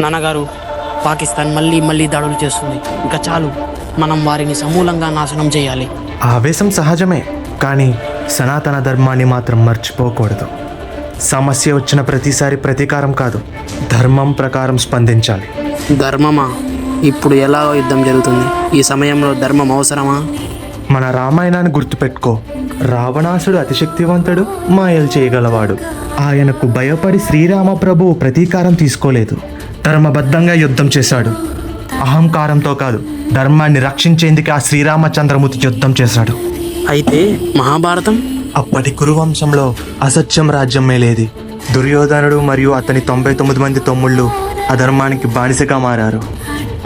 నాన్నగారు, పాకిస్తాన్ మళ్ళీ మళ్ళీ దాడులు చేస్తుంది. ఇంకా చాలు, మనం వారిని సమూలంగా నాశనం చేయాలి. ఆవేశం సహజమే, కానీ సనాతన ధర్మాన్ని మాత్రం మర్చిపోకూడదు. సమస్య వచ్చిన ప్రతిసారి ప్రతీకారం కాదు, ధర్మం ప్రకారం స్పందించాలి. ధర్మమా? ఇప్పుడు ఎలా యుద్ధం జరుగుతుంది? ఈ సమయంలో ధర్మం అవసరమా? మన రామాయణాన్ని గుర్తుపెట్టుకో. రావణాసుడు అతిశక్తివంతుడు, మాయలు చేయగలవాడు. ఆయనకు భయపడి శ్రీరామ ప్రభువు ప్రతీకారం తీసుకోలేదు, ధర్మబద్ధంగా యుద్ధం చేశాడు. అహంకారంతో కాదు, ధర్మాన్ని రక్షించేందుకు ఆ శ్రీరామచంద్రమూర్తి యుద్ధం చేశాడు. అయితే మహాభారతం? అప్పటి కురువంశంలో అసత్యం రాజ్యం మేలేది. దుర్యోధనుడు మరియు అతని 99 మంది తమ్ముళ్ళు అధర్మానికి బానిసగా మారారు.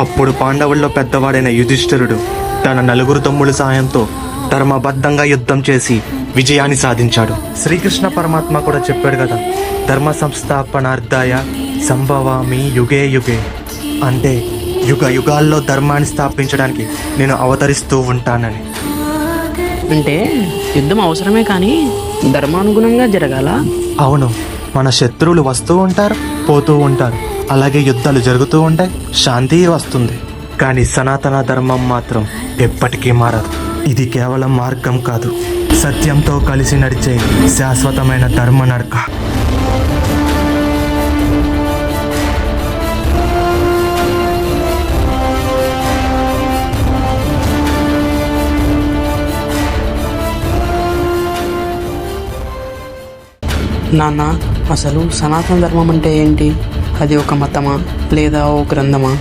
అప్పుడు పాండవుల్లో పెద్దవాడైన యుధిష్ఠిరుడు తన 4 తమ్ముళ్ళ సాయంతో ధర్మబద్ధంగా యుద్ధం చేసి విజయాన్ని సాధించాడు. శ్రీకృష్ణ పరమాత్మ కూడా చెప్పాడు కదా, ధర్మ సంస్థాపనార్థాయ సంభవామి యుగే యుగే. అంటే యుగ యుగాల్లో ధర్మాన్ని స్థాపించడానికి నేను అవతరిస్తూ ఉంటానని. అంటే యుద్ధం అవసరమే, కానీ ధర్మానుగుణంగా జరగాల. అవును, మన శత్రువులు వస్తూ ఉంటారు, పోతూ ఉంటారు. అలాగే యుద్ధాలు జరుగుతూ ఉంటాయి, శాంతి వస్తుంది. కానీ సనాతన ధర్మం మాత్రం ఎప్పటికీ మారదు. ఇది కేవలం మార్గం కాదు, సత్యంతో కలిసి నడిచే శాశ్వతమైన ధర్మ నడక. నాన్న, అసలు సనాతన ధర్మం అంటే ఏంటి? అది ఒక మతమా లేదా ఓ గ్రంథమా?